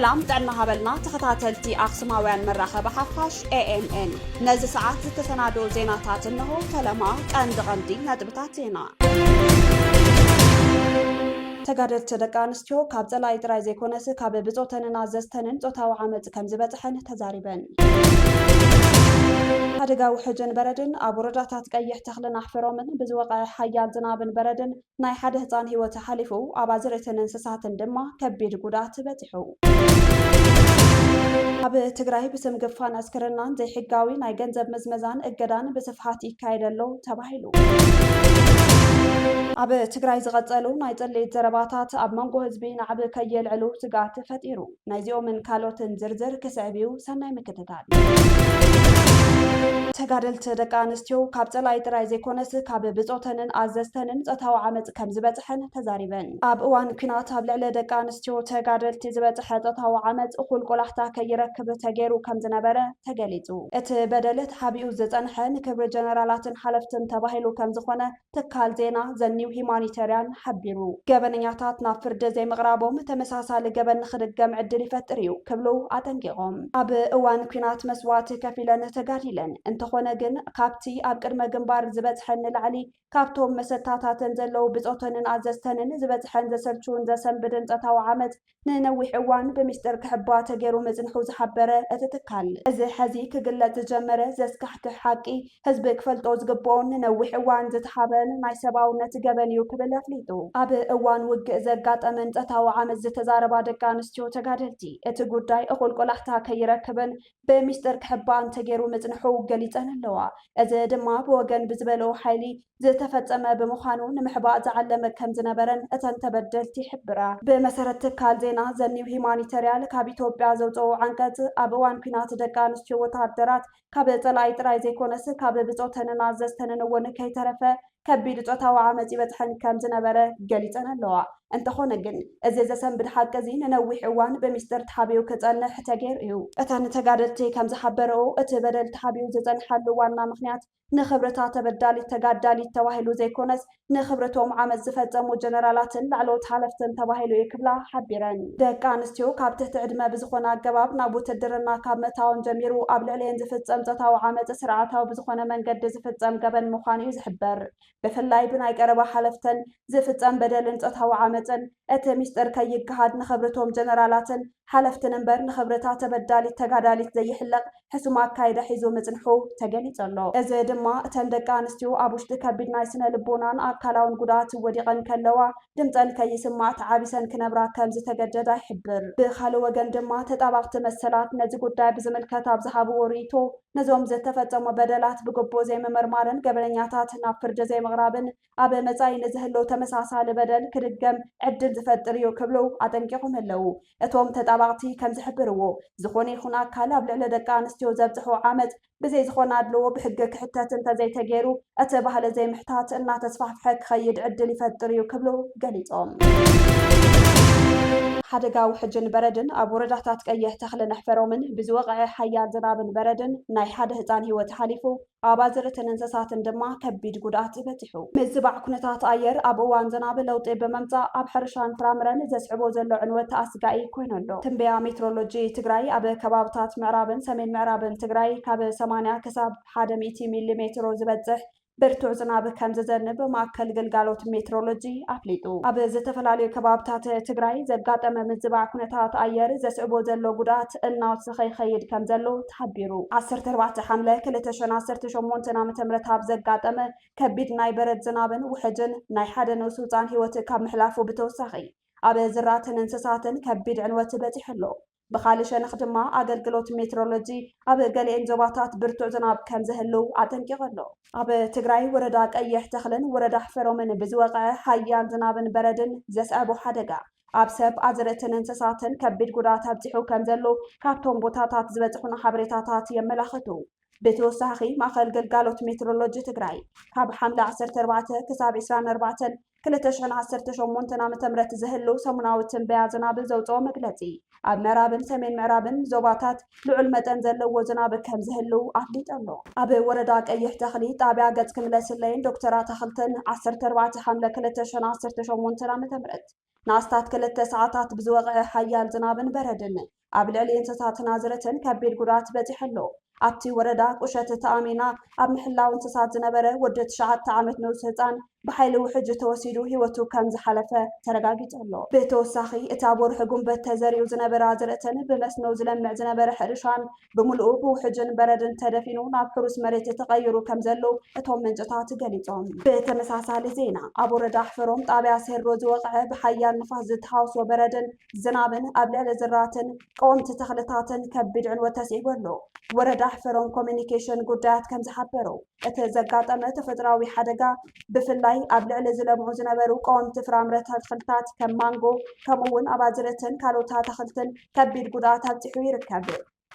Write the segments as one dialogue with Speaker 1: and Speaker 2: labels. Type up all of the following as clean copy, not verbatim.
Speaker 1: سلام تعنا هبلنا تخطاتلتي أقسماويان مراخة بحفاش AMN نزي ساعات تسنادو زيناتات إنه فلما أندغندي ندبتاتينا تقارلت ደቂ ኣንስትዮ ካብ ጸላይ ጥራይ ዘይኮነስ ካብ ብጾተንን ኣዘዝተንን ጾታዊ ዓመጽ ከም ዝበጽሐን ተዛሪበን ሓደጋዊ ሕጅን በረድን ኣብ ወረዳታት ቀይሕ ተኽልን ኣሕፈሮምን ብዝወቕዐ ሓያል ዝናብን በረድን ናይ ሓደ ህፃን ህይወት ሓሊፉ ኣብ ኣዝርእትን እንስሳትን ድማ ከቢድ ጉድኣት በፂሑ ኣብ ትግራይ ብስም ግፋን ኣስክርናን ዘይሕጋዊ ናይ ገንዘብ ምዝመዛን እገዳን ብስፍሓት ይካየደሎ ተባሂሉ ኣብ ትግራይ ዝቐጸሉ ናይ ጽሌት ዘረባታት ኣብ መንጎ ህዝቢ ናዕቢ ከየልዕሉ ስጋት ፈጢሩ ናይዚኦምን ካልኦትን ዝርዝር ክስዕብዩ ሰናይ ምክትታል ተጋደልቲ ደቂ ኣንስትዮ ካብ ጸላይ ጥራይ ዘይኮነስ ካብ ብጾተንን ኣዘዝተንን ጾታዊ ዓመጽ ከም ዝበጽሐን ተዛሪበን ኣብ እዋን ኩናት ኣብ ልዕሊ ደቂ ኣንስትዮ ተጋደልቲ ዝበጽሐ ጾታዊ ዓመጽ እኹል ቆላሕታ ከይረክብ ተገይሩ ከም ዝነበረ ተገሊጹ እቲ በደል ተሓቢኡ ዝጸንሐ ንክብሪ ጀነራላትን ሓለፍትን ተባሂሉ ከም ዝኾነ ትካል ዜና ዘኒው ሂማኒታርያን ሓቢሩ ገበነኛታት ናብ ፍርዲ ዘይምቕራቦም ተመሳሳሊ ገበን ንኽድገም ዕድል ይፈጥር እዩ ክብሉ ኣጠንቂቖም ኣብ እዋን ኩናት መስዋዕቲ ከፊለን ተጋዲለን እንተኾነ ግን ካብቲ ኣብ ቅድመ ግንባር ዝበጽሐን ንላዕሊ ካብቶም መሰታታትን ዘለው ብጾተንን ኣዘዝተንን ዝበጽሐን ዘሰልቹን ዘሰንብድን ጾታዊ ዓመጽ ንነዊሕ እዋን ብምስጢር ክሕባ ተገይሩ ምጽንሑ ዝሓበረ እቲ ትካል እዚ ሕዚ ክግለጽ ዝጀመረ ዘስካሕክሕ ሓቂ ህዝቢ ክፈልጦ ዝግብኦን ንነዊሕ እዋን ዝተሓበን ናይ ሰብኣውነት ገበን እዩ ክብል ኣፍሊጡ ኣብ እዋን ውግእ ዘጋጠመን ጾታዊ ዓመጽ ዝተዛረባ ደቂ ኣንስትዮ ተጋደልቲ እቲ ጉዳይ እኹል ቆላሕታ ከይረክብን ብምስጢር ክሕባን ተገይሩ ምጽንሑ ገሊጸን ኣለዋ እዚ ድማ ብወገን ብዝበለው ሓይሊ ዝተፈጸመ ብምዃኑ ንምሕባእ ዝዓለመ ከም ዝነበረን እተን ተበደልቲ ይሕብራ ብመሰረት ትካል ዜና ዘኒው ሂማኒታርያን ካብ ኢትዮጵያ ዘውፅኡ ዓንቀጽ ኣብ እዋን ኩናት ደቂ ኣንስትዮ ወታደራት ካብ ጸላይ ጥራይ ዘይኮነስ ካብ ብጾተንን ኣዘዝተንን እውን ከይተረፈ ከቢድ ጾታዊ ዓመጽ ይበጽሐን ከም ዝነበረ ገሊጸን ኣለዋ እንተኾነ ግን እዚ ዘሰንብድ ሓቂ እዚ ንነዊሕ እዋን ብምስጢር ተሓቢኡ ክጸንሕ ተገይሩ እዩ እተን ተጋደልቲ ከም ዝሓበረኦ እቲ በደል ተሓቢኡ ዝጸንሐሉ ዋና ምኽንያት ንኽብርታ ተበዳሊት ተጋዳሊት ተባሂሉ ዘይኮነስ ንኽብርቶም ዓመጽ ዝፈጸሙ ጀነራላትን ላዕለዎት ሓለፍትን ተባሂሉ ይክብላ ሓቢረን ደቂ ኣንስትዮ ካብ ትሕቲ ዕድመ ብዝኾነ ኣገባብ ናብ ውትድርና ካብ ምእታወን ጀሚሩ ኣብ ልዕሊአን ዝፍጸም ጾታዊ ዓመጽ ስርዓታዊ ብዝኾነ መንገዲ ዝፍጸም ገበን ምዃኑ እዩ ዝሕበር ብፍላይ ብናይ ቀረባ ሓለፍተን ዝፍጸም በደልን ጾታዊ ዓመጽን እቲ ምስጢር ከይገሃድ ንኽብርቶም ጀነራላትን ሓለፍትን እምበር ንኽብርታ ተበዳሊት ተጋዳሊት ዘይሕለቕ ሕሱም ኣካይዳ ሒዙ ምጽንሑ ተገሊጹ ኣሎ እዚ ድማ እተን ደቂ ኣንስትዮ ኣብ ውሽጢ ከቢድ ናይ ስነ ልቦናን ኣካላውን ጉድኣት ወዲቐን ከለዋ ድምፀን ከይስማዕ ተዓቢሰን ክነብራ ከም ዝተገደዳ ይሕብር ብኻልእ ወገን ድማ ተጣባቕቲ መሰላት ነዚ ጉዳይ ብዝምልከት ኣብ ዝሃብዎ ርእይቶ ነዞም ዝተፈጸሙ በደላት ብግቦ ዘይምምርማርን ገበነኛታት ናብ ፍርዲ ዘይምቕራብን ኣብ መጻኢ ንዝህለው ተመሳሳሊ በደል ክድገም ዕድል ዝፈጥር እዩ ክብሉ ኣጠንቂቖም ኣለው እቶም ተጣባቕቲ ከም ዝሕብርዎ ዝኾነ ይኹን ኣካል ኣብ ልዕሊ ደቂ ኣንስትዮ ዘብጽሑ ዓመጽ ብዘይ ዝኾነ ኣድልዎ ብሕጊ ክሕተት እንተዘይተገይሩ እቲ ባህሊ ዘይምሕታት እናተስፋሕፍሐ ክኸይድ ዕድል ይፈጥር እዩ ክብሉ ገሊጾም ሓደጋዊ ሕጅን በረድን ኣብ ወረዳታት ቀይሕ ተኽልን ኣሕፈሮምን ብዝወቕዐ ሓያል ዝናብን በረድን ናይ ሓደ ህፃን ህይወት ሓሊፉ ኣብ ኣዝርእትን እንስሳትን ድማ ከቢድ ጉድኣት በፂሑ ምዝባዕ ኩነታት ኣየር ኣብ እዋን ዝናብ ለውጢ ብምምጻእ ኣብ ሕርሻን ፍራምረን ዘስዕቦ ዘሎ ዕንወት ኣስጋኢ ኮይኑ ኣሎ ትንበያ ሜትሮሎጂ ትግራይ ኣብ ከባብታት ምዕራብን ሰሜን ምዕራብን ትግራይ ካብ 80 ክሳብ 100 ሚሊ ሜትሮ ዝበጽሕ ብርቱዕ ዝናብ ከም ዝዘንብ ማእከል ግልጋሎት ሜትሮሎጂ ኣፍሊጡ ኣብ ዝተፈላለዩ ከባብታት ትግራይ ዘጋጠመ ምዝባዕ ኩነታት ኣየር ዘስዕቦ ዘሎ ጉድኣት እናወሰኸ ይኸይድ ከም ዘሎ ተሓቢሩ 14 ሓምለ 2018 ዓ.ም ኣብ ዘጋጠመ ከቢድ ናይ በረድ ዝናብን ውሕጅን ናይ ሓደ ንኡስ ህፃን ህይወት ካብ ምሕላፉ ብተወሳኺ ኣብ ዝራእትን እንስሳትን ከቢድ ዕንወት በፂሑ ኣሎ ብኻልእ ሸነኽ ድማ ኣገልግሎት ሜትሮሎጂ ኣብ ገሊአን ዞባታት ብርቱዕ ዝናብ ከም ዝህልው ኣጠንቂቑ ኣሎ ኣብ ትግራይ ወረዳ ቀይሕ ተኽልን ወረዳ ኣሕፈሮምን ብዝወቕዐ ሓያል ዝናብን በረድን ዘስዕቦ ሓደጋ ኣብ ሰብ ኣዝርእትን እንስሳትን ከቢድ ጉድኣት ኣብፂሑ ከም ዘሎ ካብቶም ቦታታት ዝበፅሑና ሓበሬታታት የመላኽቱ ብተወሳኺ ማእከል ግልጋሎት ሜትሮሎጂ ትግራይ ካብ ሓምለ 14 ክሳብ 24 2018 ዓ.ም ዝህልው ሰሙናዊ ትንበያ ዝናብ ዘውፅኦ መግለጺ ኣብ ምዕራብን ሰሜን ምዕራብን ዞባታት ልዑል መጠን ዘለዎ ዝናብ ከም ዝህልው ኣፍሊጡ ኣሎ ኣብ ወረዳ ቀይሕ ተኽሊ ጣብያ ገጽ ክምለስለይን ዶክተራት ኣኽልትን 14 ሓምለ 2018 ዓ.ም ናስታት 2 ሰዓታት ብዝወቕዐ ሓያል ዝናብን በረድን ኣብ ልዕሊ እንስሳትን ኣዝርትን ከቢድ ጉድኣት በፂሐሎ። ኣብቲ ወረዳ ቁሸት ተኣሚና ኣብ ምሕላው እንስሳት ዝነበረ ወዲ 9 ዓመት ንኡስ ህፃን ብሓይሊ ውሕጅ ተወሲዱ ሂወቱ ከም ዝሓለፈ ተረጋጊጹ ኣሎ። ብተወሳኺ እቲ ኣብ ወርሒ ጉንበት ተዘሪኡ ዝነበረ ኣዝርእትን ብመስኖ ዝለምዕ ዝነበረ ሕርሻን ብምልኡ ብውሕጅን በረድን ተደፊኑ ናብ ሕሩስ መሬት ተቐይሩ ከም ዘሎ እቶም ምንጭታት ገሊጾም። ብተመሳሳሊ ዜና ኣብ ወረዳ ኣሕፈሮም ጣብያ ሴሮ ዝወቕዐ ብሓያል ንፋስ ዝተሓወሶ በረድን ዝናብን ኣብ ልዕሊ ዝራእትን ቀወምቲ ተኽልታትን ከቢድ ዕንወት ተስዒቡ ኣሎ። ወረዳ ኣሕፈሮም ኮሚኒኬሽን ጉዳያት ከም ዝሓበሩ እቲ ዘጋጠመ ተፈጥሯዊ ሓደጋ ብፍላይ ኣብ ልዕሊ ዝለምዑ ዝነበሩ ቀወምቲ ፍራምረ ተኽልታት ከም ማንጎ ከምኡውን ኣብ ኣዝርእትን ካልኦት ኣትክልትን ከቢድ ጉድኣት ኣብፂሑ ይርከብ።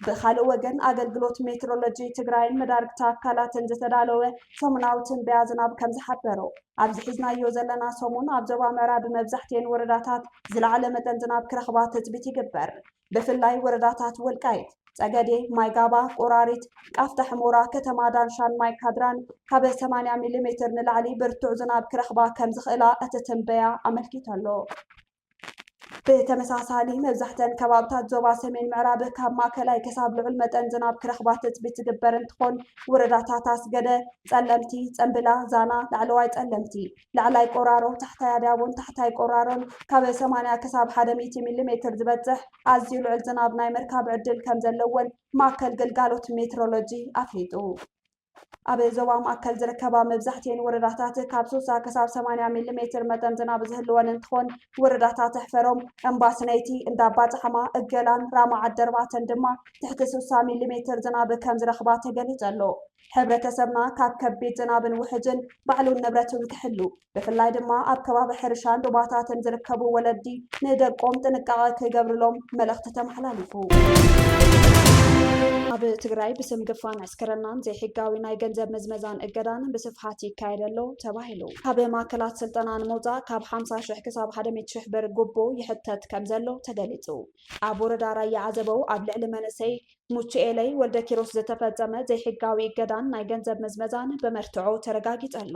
Speaker 1: ብኻልእ ወገን ኣገልግሎት ሜትሮሎጂ ትግራይን መዳርግቲ ኣካላትን ዝተዳለወ ሰሙናዊ ትንበያ ዝናብ ከም ዝሓበሮ ኣብዚ ሒዝናዮ ዘለና ሰሙን ኣብ ዞባ ምዕራብ መብዛሕትአን ወረዳታት ዝለዓለ መጠን ዝናብ ክረኽባ ትፅቢት ይግበር። ብፍላይ ወረዳታት ወልቃይት ጸገዴ፣ ማይጋባ፣ ቆራሪት፣ ቃፍታ ሕሞራ፣ ከተማ ዳንሻን ማይካድራን ካብ 80 ሚሊ ሜትር ንላዕሊ ብርቱዕ ዝናብ ክረኽባ ከም ዝኽእላ እቲ ትንበያ ኣመልኪቱ ኣሎ። ብተመሳሳሊ መብዛሕትአን ከባብታት ዞባ ሰሜን ምዕራብ ካብ ማእከላይ ክሳብ ልዑል መጠን ዝናብ ክረኽባ ትፅቢት ዝግበር እንትኾን ወረዳታት ኣስገደ፣ ጸለምቲ፣ ጸምብላ፣ ዛና፣ ላዕለዋይ ጸለምቲ፣ ላዕላይ ቆራሮ፣ ታሕታይ ኣድያቦን ታሕታይ ቆራሮን ካብ 80 ክሳብ 100 ሚሊ ሜትር ዝበፅሕ ኣዝዩ ልዑል ዝናብ ናይ ምርካብ ዕድል ከም ዘለወን ማእከል ግልጋሎት ሜትሮሎጂ ኣፍሊጡ። ኣብ ዞባ ማእከል ዝርከባ መብዛሕትአን ወረዳታት ካብ 60 ክሳብ 80 ሚሊ ሜትር መጠን ዝናብ ዝህልወን እንትኾን ወረዳታት ኣሕፈሮም፣ እምባስነይቲ፣ እንዳባፅሓማ፣ እገላን ራማ ዓዲ 4 ድማ ትሕቲ 60 ሚሊ ሜትር ዝናብ ከም ዝረኽባ ተገሊጹ ኣሎ። ሕብረተሰብና ካብ ከቢድ ዝናብን ውሕጅን ባዕሉን ንብረቱን ክሕሉ ብፍላይ ድማ ኣብ ከባቢ ሕርሻን ሩባታትን ዝርከቡ ወለዲ ንደቆም ጥንቃቐ ክገብርሎም መልእኽቲ ተመሓላሊፉ። ኣብ ትግራይ ብስም ግፋን ዕስከረናን ዘይሕጋዊ ናይ ገንዘብ መዝመዛን እገዳን ብስፍሓት ይካየደሎ ተባሂሉ ካብ ማእከላት ስልጠና ንምውፃእ ካብ 50,000 ክሳብ 100,000 ብር ጉቦ ይሕተት ከም ዘሎ ተገሊጹ። ኣብ ወረዳ ራያ ዓዘበው ኣብ ልዕሊ መንእሰይ ሙቼኤለይ ወልደ ኪሮስ ዝተፈጸመ ዘይሕጋዊ እገዳን ናይ ገንዘብ መዝመዛን ብመርትዖ ተረጋጊጹ ኣሎ።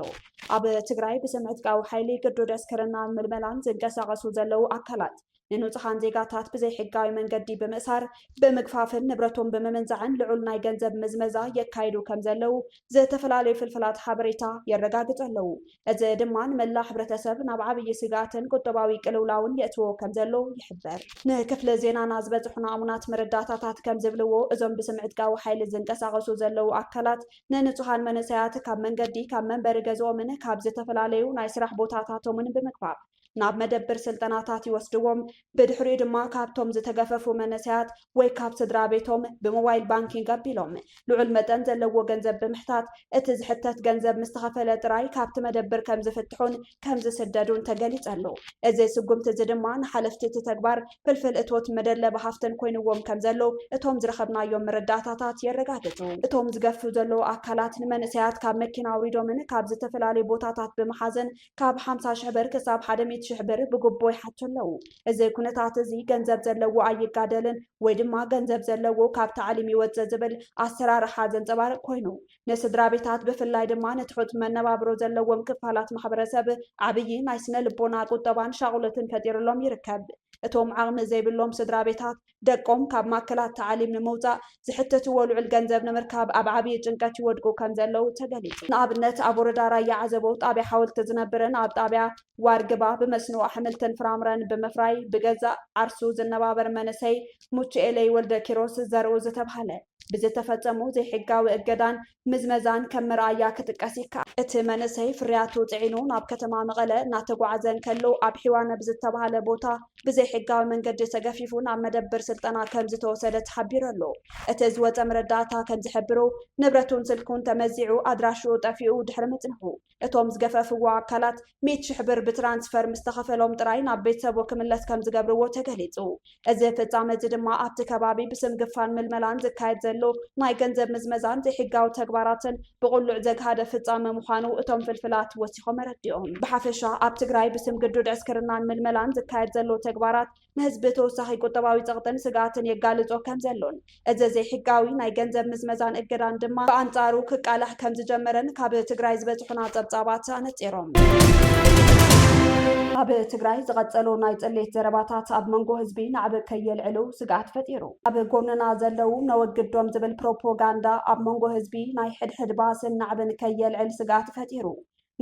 Speaker 1: ኣብ ትግራይ ብስም ዕጥቃዊ ሓይሊ ግዱድ ዕስከረናን ምልመላን ዝንቀሳቐሱ ዘለው ኣካላት ንንጹሃን ዜጋታት ብዘይሕጋዊ መንገዲ ብምእሳር ብምግፋፍን ንብረቶም ብምምንዛዕን ልዑል ናይ ገንዘብ ምዝመዛ የካይዱ ከም ዘለው ዝተፈላለዩ ፍልፍላት ሓበሬታ የረጋግጹ ኣለው። እዚ ድማ ንመላእ ሕብረተሰብ ናብ ዓብዪ ስጋትን ቁጠባዊ ቅልውላውን የእትዎ ከም ዘሎ ይሕበር። ንክፍለ ዜናና ዝበፅሑና ኣሙናት መረዳታታት ከም ዝብልዎ እዞም ብስም ዕጥቃዊ ሓይሊ ዝንቀሳቐሱ ዘለው ኣካላት ንንጹሃን መንእሰያት ካብ መንገዲ ካብ መንበሪ ገዝኦምን ካብ ዝተፈላለዩ ናይ ስራሕ ቦታታቶምን ብምግፋፍ ናብ መደብር ስልጠናታት ይወስድዎም። ብድሕሪኡ ድማ ካብቶም ዝተገፈፉ መንእሰያት ወይ ካብ ስድራ ቤቶም ብሞባይል ባንኪንግ ኣቢሎም ልዑል መጠን ዘለዎ ገንዘብ ብምሕታት እቲ ዝሕተት ገንዘብ ምስተኸፈለ ጥራይ ካብቲ መደብር ከም ዝፍትሑን ከም ዝስደዱን ተገሊጹ ኣሎ። እዚ ስጉምቲ እዚ ድማ ንሓለፍቲ እቲ ተግባር ፍልፍል እቶት መደለቢ ሃፍትን ኮይንዎም ከም ዘሎ እቶም ዝረኸብናዮም መረዳታታት የረጋግጹ። እቶም ዝገፍፉ ዘለዉ ኣካላት ንመንእሰያት ካብ መኪና ኣውሪዶምን ካብ ዝተፈላለዩ ቦታታት ብምሓዝን ካብ 50,000 ብር ክሳብ 100,000 ብር ብጉቦ ይሓቱ ኣለው። እዚ ኩነታት እዚ ገንዘብ ዘለዎ ኣይጋደልን ወይ ድማ ገንዘብ ዘለዎ ካብ ታዕሊም ይወፅእ ዝብል ኣሰራርሓ ዘንፀባርቕ ኮይኑ ንስድራ ቤታት ብፍላይ ድማ ንትሑት መነባብሮ ዘለዎም ክፋላት ማሕበረሰብ ዓብዪ ናይ ስነ ልቦና ቁጠባን ሻቑለትን ፈጢሩሎም ይርከብ። እቶም ዓቕሚ ዘይብሎም ስድራ ቤታት ደቆም ካብ ማእከላት ታዕሊም ንምውፃእ ዝሕተትዎ ልዑል ገንዘብ ንምርካብ ኣብ ዓብዪ ጭንቀት ይወድቁ ከም ዘለው ተገሊጹ። ንኣብነት ኣብ ወረዳ ራያ ዓዘበው ጣብያ ሓወልቲ ዝነብርን ኣብ ጣብያ ዋርግባ ብመስኖ ኣሕምልትን ፍራምረን ብምፍራይ ብገዛእ ዓርሱ ዝነባበር መንእሰይ ሙቼኤለይ ወልደ ኪሮስ ዘርኡ ዝተባሃለ ብዝተፈጸሙ ዘይሕጋዊ እገዳን ምዝመዛን ከም መርኣያ ክጥቀስ ይከኣል። እቲ መንእሰይ ፍርያቱ ጽዒኑ ናብ ከተማ መቐለ እናተጓዓዘን ከሎ ኣብ ሒዋነ ብዝተባሃለ ቦታ ብዘይሕጋዊ መንገዲ ተገፊፉ ናብ መደብር ስልጠና ከም ዝተወሰደ ተሓቢሩ ኣሎ። እቲ ዝወፀ መረዳእታ ከም ዝሕብሩ ንብረቱን ስልኩን ተመዚዑ ኣድራሽኡ ጠፊኡ ድሕሪ ምጽንሑ እቶም ዝገፈፍዎ ኣካላት 100,000 ብር ብትራንስፈር ምስተኸፈሎም ጥራይ ናብ ቤተሰቡ ክምለስ ከም ዝገብርዎ ተገሊጹ። እዚ ፍጻመ እዚ ድማ ኣብቲ ከባቢ ብስም ግፋን ምልመላን ዝካየድ ዘሎ ናይ ገንዘብ ምዝመዛን ዘይሕጋዊ ተግባራትን ብቁሉዕ ዘግሃደ ፍጻመ ምዃኑ እቶም ፍልፍላት ወሲኾም ረዲኦም። ብሓፈሻ ኣብ ትግራይ ብስም ግዱድ ዕስክርናን ምልመላን ዝካየድ ዘሎ ተግባራት ንህዝቢ ተወሳኺ ቁጠባዊ ፀቕጥን ስጋትን የጋልጾ ከም ዘሎን እዚ ዘይሕጋዊ ናይ ገንዘብ ምዝመዛን እገዳን ድማ ብኣንጻሩ ክቃላሕ ከም ዝጀመረን ካብ ትግራይ ዝበፅሑና ፀብፃባት ኣነፂሮም። ኣብ ትግራይ ዝቐጸሉ ናይ ጽሌት ዘረባታት ኣብ መንጎ ህዝቢ ንዕብ ከየልዕሉ ስጋት ፈጢሩ ኣብ ጎንና ዘለው ነወግዶም ዝብል ፕሮፓጋንዳ ኣብ መንጎ ህዝቢ ናይ ሕድሕድ ባስን ናዕብን ከየልዕል ስጋት ፈጢሩ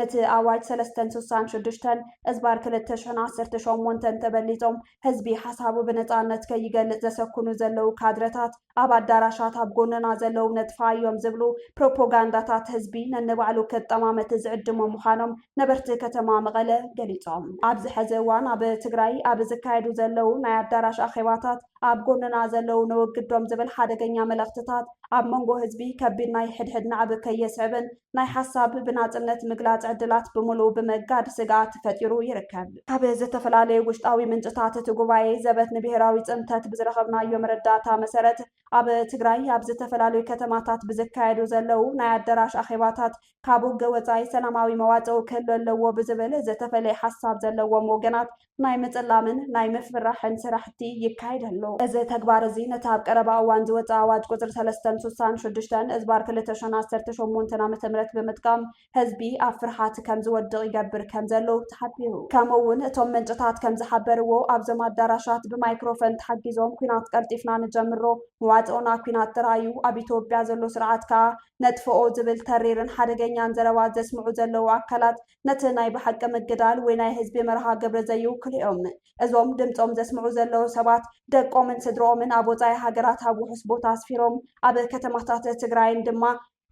Speaker 1: ነቲ ኣዋጅ 366 እዝባር 2018 ተበሊጾም ህዝቢ ሓሳቡ ብነጻነት ከይገልጽ ዘሰኩኑ ዘለው ካድረታት ኣብ ኣዳራሻት ኣብ ጎንና ዘለው ነጥፋዮም ዝብሉ ፕሮፓጋንዳታት ህዝቢ ነንባዕሉ ከጠማመት ዝዕድሞ ምዃኖም ነበርቲ ከተማ መቐለ ገሊጾም ኣብዚ ሕዚ እዋን ኣብ ትግራይ ኣብ ዝካየዱ ዘለው ናይ ኣዳራሽ ኣኼባታት ኣብ ጎንና ዘለው ነወግዶም ዝብል ሓደገኛ መልእኽትታት ኣብ መንጎ ህዝቢ ከቢድ ናይ ሕድሕድ ናዕብ ከየስዕብን ናይ ሓሳብ ብናጽነት ምግላጽ ዕድላት ብምሉእ ብምጋድ ስጋት ፈጢሩ ይርከብ ካብ ዝተፈላለዩ ውሽጣዊ ምንጭታት እቲ ጉባኤ ዘበት ንብሔራዊ ጽንተት ብዝረኸብናዮ መረዳእታ መሰረት ኣብ ትግራይ ኣብ ዝተፈላለዩ ከተማታት ብዝካየዱ ዘለው ናይ ኣዳራሽ ኣኼባታት ካብ ውግእ ወጻኢ ሰላማዊ መዋጽእ ክህሉ ኣለዎ ብዝብል ዝተፈለየ ሓሳብ ዘለዎም ወገናት ናይ ምጽላምን ናይ ምፍራሕን ስራሕቲ ይካየድ ኣሎ እዚ ተግባር እዚ ነቲ ኣብ ቀረባ እዋን ዝወፀ ኣዋጅ ቁፅሪ 366 እዝባር 2018 ዓ.ም ብምጥቃም ህዝቢ ኣብ ፍርሓት ከም ዝወድቕ ይገብር ከም ዘሎ ተሓቢሩ ከምኡውን እቶም ምንጭታት ከም ዝሓበርዎ ኣብዞም ኣዳራሻት ብማይክሮፎን ተሓጊዞም ኩናት ቀልጢፍና ንጀምሮ መዋጽኡና ኩናት ተራእዩ ኣብ ኢትዮጵያ ዘሎ ስርዓት ከዓ ነጥፍኦ ዝብል ተሪርን ሓደገኛን ዘረባት ዘስምዑ ዘለው ኣካላት ነቲ ናይ ብሓቂ ምግዳል ወይ ናይ ህዝቢ መርሃ ግብሪ ዘይውክሉ እዮም እዞም ድምፆም ዘስምዑ ዘለው ሰባት ደቆምን ስድሮምን ኣብ ወጻኢ ሃገራት ኣብ ውሑስ ቦታ ኣስፊሮም ኣብ ከተማታት ትግራይን ድማ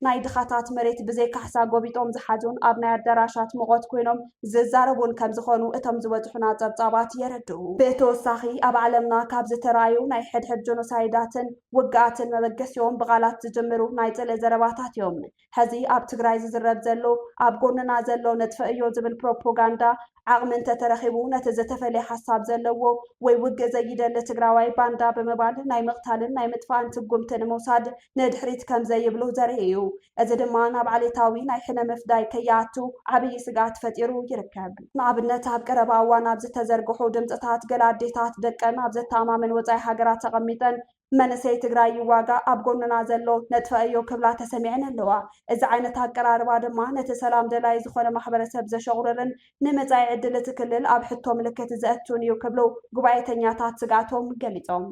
Speaker 1: ናይ ድኻታት መሬት ብዘይ ካሕሳ ጎቢጦም ዝሓዙን ኣብ ናይ ኣዳራሻት ሞቆት ኮይኖም ዝዛረቡን ከም ዝኾኑ እቶም ዝበፅሑና ጸብጻባት የረድኡ ብተወሳኺ ኣብ ዓለምና ካብ ዝተራእዩ ናይ ሕድሕድ ጆኖሳይዳትን ውግኣትን መበገሲኦም ብቓላት ዝጅምሩ ናይ ጽልእ ዘረባታት እዮም ሕዚ ኣብ ትግራይ ዝዝረብ ዘሎ ኣብ ጎንና ዘሎ ነጥፍእዮ ዝብል ፕሮፓጋንዳ ዓቕሚ እንተተረኺቡ ነቲ ዝተፈለየ ሓሳብ ዘለዎ ወይ ውግእ ዘይደሊ ትግራዋይ ባንዳ ብምባል ናይ ምቕታልን ናይ ምጥፋእን ትጉምቲ ንምውሳድ ንድሕሪት ከም ዘይብሉ ዘርኢ እዩ እዚ ድማ ናብ ዓሌታዊ ናይ ሕነ ምፍዳይ ከይኣቱ ዓብዪ ስጋት ፈጢሩ ይርከብ ንኣብነት ኣብ ቀረባ እዋን ኣብ ዝተዘርግሑ ድምፅታት ገለ ኣዴታት ደቀን ኣብ ዘተኣማምን ወጻኢ ሃገራት ተቐሚጠን መንእሰይ ትግራይ ይዋጋ ኣብ ጎንና ዘሎ ነጥፍእዮ ክብላ ተሰሚዐን ኣለዋ እዚ ዓይነት ኣቀራርባ ድማ ነቲ ሰላም ደላይ ዝኾነ ማሕበረሰብ ዘሸቑርርን ንመጻኢ ዕድል እቲ ክልል ኣብ ሕቶ ምልክት ዘእቱን እዩ ክብሉ ጉባኤተኛታት ስጋቶም ገሊጾም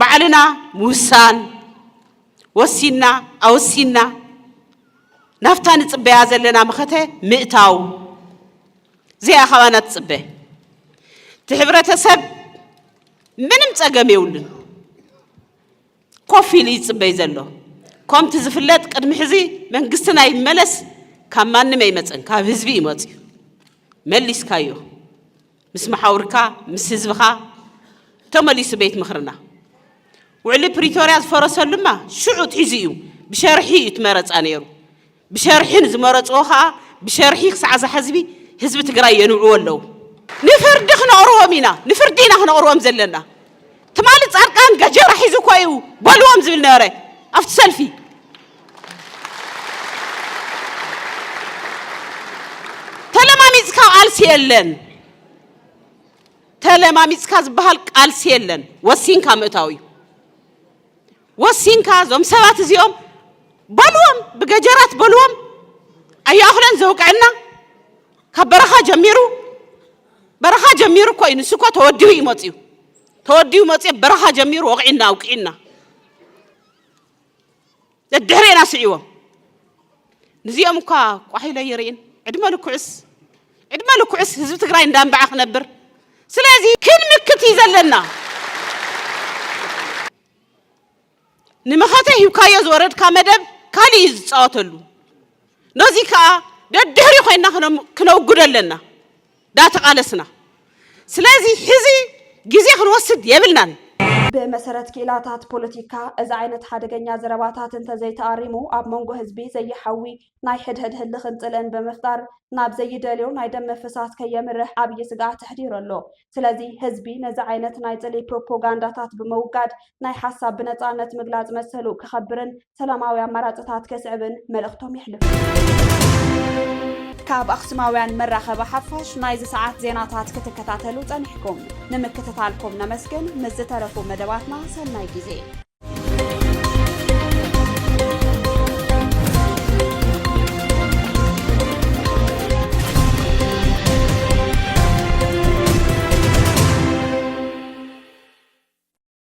Speaker 2: ባዕልና ምውሳን ወሲና ኣወሲና ናፍታ ንጽበያ ዘለና መኸተ ምእታው ዘይ ኣኸባና ትጽበ ትሕብረተሰብ ምንም ጸገም የውልን ኮፍ ኢሉ ይጽበይ ዘሎ ከምቲ ዝፍለጥ ቅድሚ ሕዚ መንግስትና ይመለስ ካብ ማንም ኣይመጽን ካብ ህዝቢ ይመጽ መሊስካዮ ምስ መሓውርካ ምስ ህዝብኻ ተመሊሱ ቤት ምኽርና ውዕሊ ፕሪቶሪያ ዝፈረሰሉማ ሽዑ ትሒዙ እዩ ብሸርሒ እዩ ትመረጻ ነይሩ ብሸርሒን ዝመረጽዎ ከዓ ብሸርሒ ክሳዕ ዝሕዝቢ ህዝቢ ትግራይ የንዕዎ ኣለዉ ንፍርዲ ክነቕርቦም ኢና ንፍርዲ ኢና ክነቕርቦም ዘለና ትማሊ ጻድቃን ገጀራ ሒዙ ኮይኑ በልዎም ዝብል ነበረ ኣብቲ ሰልፊ ተለማሚጽካ ቃልሲ የለን ተለማሚጽካ ዝበሃል ቃልሲ የለን ወሲንካ ምእታው እዩ ወሲንካ ዞም ሰባት እዚኦም በልዎም ብገጀራት በልዎም ኣያኽለን ዘውቅዕና ካብ በረኻ ጀሚሩ ኮይኑ ንስኮ ተወዲሁ ይመጽዩ ተወዲሁ መጽዩ በረኻ ጀሚሩ ወቕዒና ኣውቅዒና ድሕሪና ስዒዎም ንዚኦም እኳ ቋሒለ ይርኢን ዕድመ ልኩዕስ ህዝቢ ትግራይ እንዳንበዓ ክነብር ስለዚ ክንምክት እዩ ዘለና ንመኸተ ሂብካዮ ዝወረድካ መደብ ካሊእ እዩ ዝፃወተሉ ነዚ ከዓ ደድሕሪ ኮይና ክነውግዶ ኣለና ዳተቃለስና ስለዚ ሕዚ ጊዜ ክንወስድ የብልናን
Speaker 1: بمسارات كيلاتات بوليتيكا إذا عينت حدقنيا زرباتات انت زي تقاريمو أب منغو هزبي زي حوي ناي حد هلخن تلين بمختار ناب زي داليو ناي دم فساد كي يمرح أبي يسقع تحدير الله سلازي هزبي نزا عينت ناي تلي بروبوغانداتات بموقاد ناي حساب بنتعنت مقلاز مسلو كخبرن سلاماوي مراتات كسعبن ملختهم يحلف كاب أخسماويان مراخب حفاش نايز ساعات زيناتات كتكتاتلو تنحكم نمكتتالكم نمسكن مزترفو مدواتنا سناي جزي